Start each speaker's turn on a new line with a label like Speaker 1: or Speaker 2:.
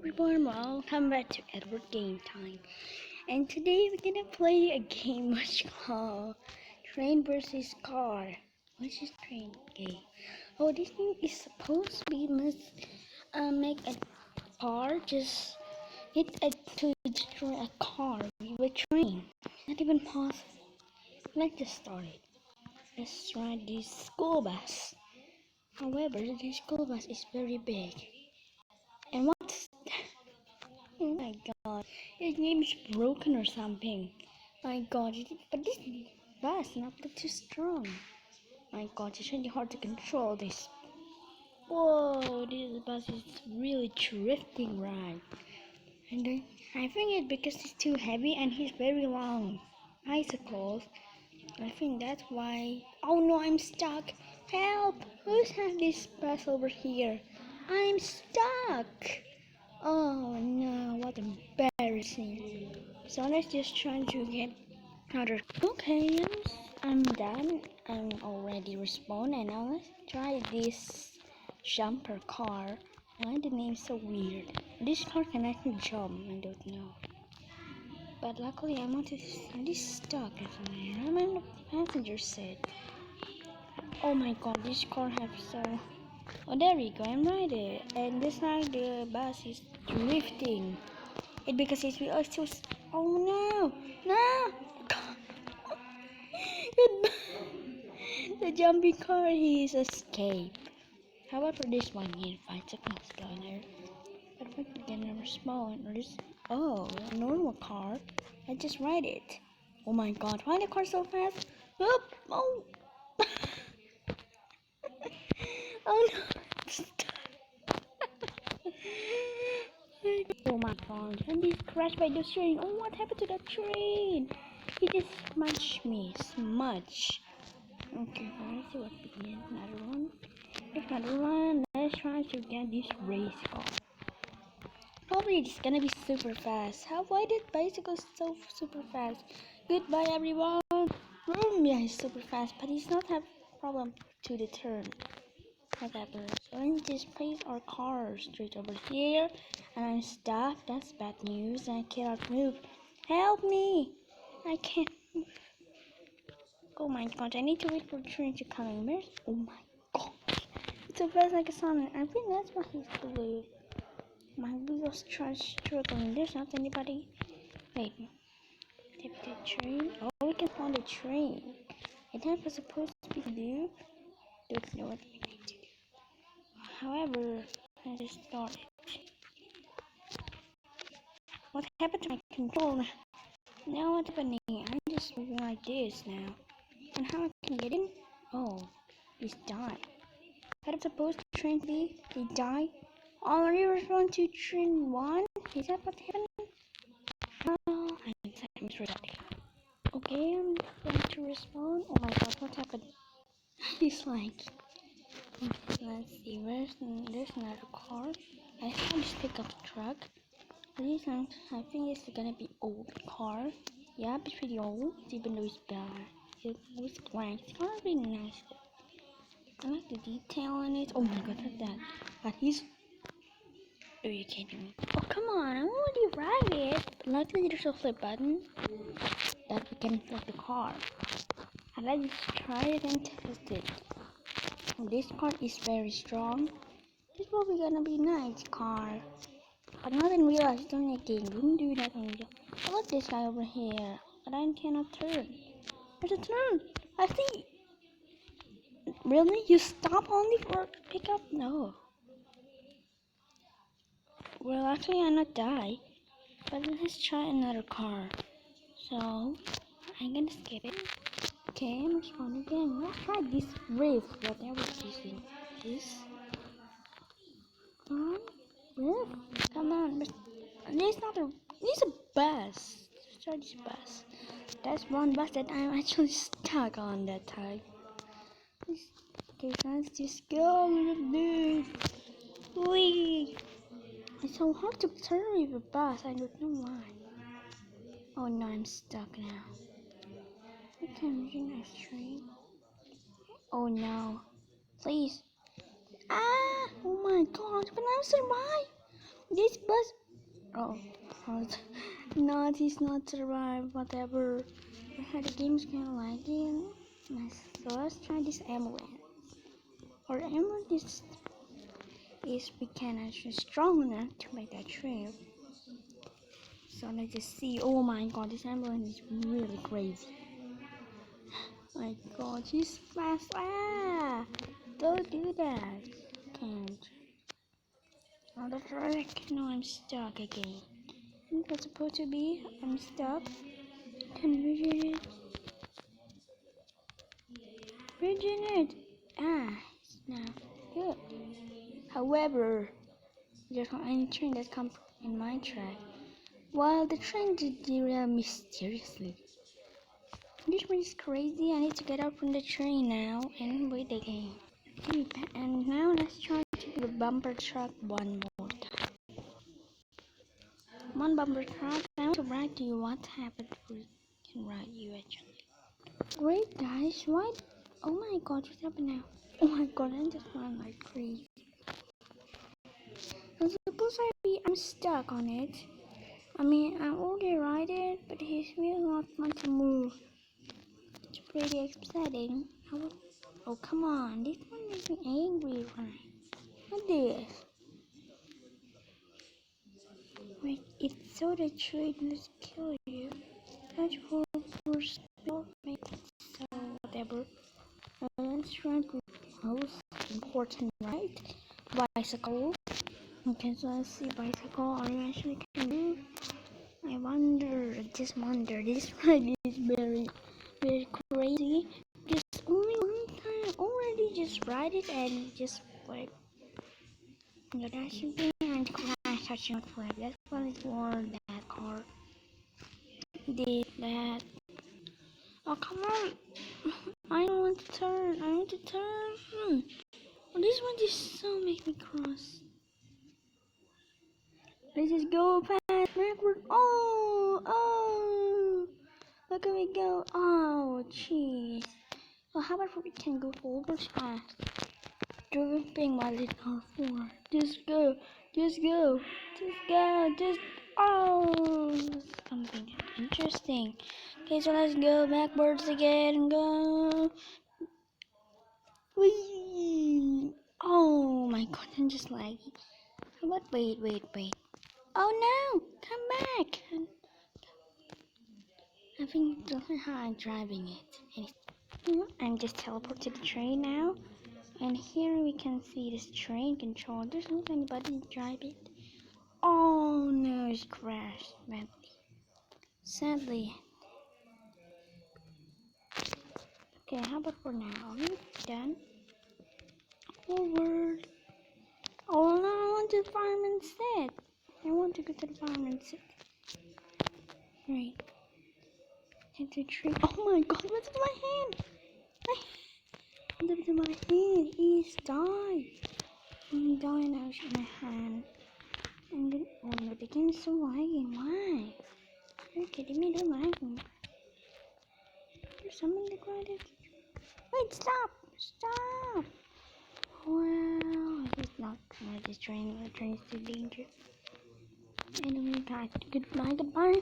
Speaker 1: everyone, welcome back to Edward Game Time. And today we're gonna play a game which called Train versus Car. Which is train game? Oh, this game is supposed to be make a car just to destroy a car with a train. Not even possible. Let's just start it. Let's try this school bus. However, this school bus is very big. And what's Oh my god, his name is broken or something. My god, but this bus not too strong. My god, it's really hard to control this. Whoa, this bus is really drifting right. And I think it's because it's too heavy and he's very long. Icicles. I think that's why. Oh no, I'm stuck. Help! Who's have this bus over here? I'm stuck. Oh no, what embarrassing. So let's just try to get another. Okay, I'm done. I'm already respawned and now let's try this jumper car. Why the name so weird? This car can actually jump, I don't know. But luckily I'm just stuck or something. I'm in the passenger seat. Oh my god, this car has so... Oh, there we go, I'm right there. And this time the bus is drifting. It because it's also... Oh no! No! The jumping car is escape. However, this one here, 5 seconds later. But if I can never spawn or this... Oh, a normal car. I just ride it. Oh my god, why the car so fast? Oop! Oh! Oh no! Oh my god, and this crashed by the train. Oh, what happened to the train? He just smushed me. Smudge. Okay, let's see what begin. Another one. There's another one. Let's try to get this race car. Probably it's gonna be super fast. Why did bicycle so super fast? Goodbye everyone. Yeah, he's super fast, but he's not have problem to the turn. Whatever. So let's just place our car straight over here. And I'm stuck. That's bad news. I cannot move. Help me! I can't move. Oh my god, I need to wait for the train to come in. Where's... Oh my god. It's so fast like a Sonic. I think that's what he's doing. My wheels try struggling. There's not anybody. Wait. Tap the train. Oh, we can find the train. Is that was supposed to be do? Don't know what we need to do. However, let's just start it. What happened to my controller? Now what's happening? I'm just moving like this now. And how I can get in? Oh, he's died. That's supposed to train be? He died? Are you responding to train 1? Is that what happened? Oh, I'm ready. Okay, I'm going to respond. Oh my god, what happened? He's like... Okay, let's see, there's another car. I saw this pickup truck. This one, I think it's gonna be old car. Yeah, it's pretty old, even though it's bad. It's blank. It's kind of really nice. I like the detail on it. Oh my god, look at that. But he's... Are you kidding me? Oh, come on, I already ride it. But luckily there's a flip button that we can flip the car. And let's try it and test it. This car is very strong. This will be gonna be nice car. But not in real life, it's only a game. We can do that in real. I like this guy over here. But I cannot turn. There's a turn. I think... Really? You stop only for pickup? No. Well, actually, I not die. But let's try another car. So, I'm gonna skip it. Okay, I'm responding again. Let's try this riff. Whatever this thing is. Riff? Come on. This a bus. Let's try this bus. That's one bus that I'm actually stuck on that time. Okay, let's just go with this. Whee! It's so hard to turn with a bus. I don't know why. Oh no, I'm stuck now. Okay, I'm using a train. Oh no. Please. Ah! Oh my god, but I'm survived. This bus Let's. Oh, not. Not. He's not survived. Whatever. The game's kind of lagging. Nice. So let's try this ambulance. Our ambulance is we can actually strong enough to make that trip. So let's just see. Oh my god, this ambulance is really crazy. My god, she's fast. Ah! Don't do that. Can't. On the track. No, I'm stuck again. It's supposed to be. I'm stuck. Can we regenerate? Ah, it's not good. However, there's not any train that comes in my track. While the train did derail mysteriously. This one is crazy. I need to get up from the train now and wait again. And now let's try to do the bumper truck one more time. Come on, bumper truck. I want to write to you what happened. We can write you actually. Great guys, what? Oh my god, what's happened now? Oh my god, I just run like crazy. I'm stuck on it. I mean, I'm already riding, but he's really not want to move. It's pretty upsetting. Oh, come on. This one makes me angry. What this? Wait, it's so the train will kill you. That's for make it so whatever. Let's try to most important, right? Bicycle. Okay, so let's see bicycle. Are you actually can move? I wonder. I just wonder. This ride is very crazy. Just only one time already just ride it and just like that should be and crash touching flip. That's what it's for that car. Did that. Oh come on. I don't want to turn. I want to turn. Oh, this one just so make me cross. Let's just go fast backward. Oh. Look at me go. Oh, jeez. Well, how about we can go forward fast? Dripping my little R4. Just go. Just go. Just go. Just. Oh. Something interesting. Okay, so let's go backwards again and go. Whee! Oh my god, I'm just laggy. But wait. Oh no! Come back! I think I'm driving it. I'm just teleported to the train now. And here we can see this train control. There's not anybody drive it. Oh no, it's crashed badly. Sadly. Okay, how about for now? Are we done? Forward. Oh no, I want to farm instead. I want to go to the farm instead. Right. Hit the tree. Oh my god, what's in my hand? What's in my hand? He's died. I'm dying out of my hand. And then, oh no, the game's so lagging. Why? Are you kidding me? They're lagging. There's someone that it. Wait, stop! Stop! Well, he's not this train. The train's too dangerous. Anyway, guys, goodbye.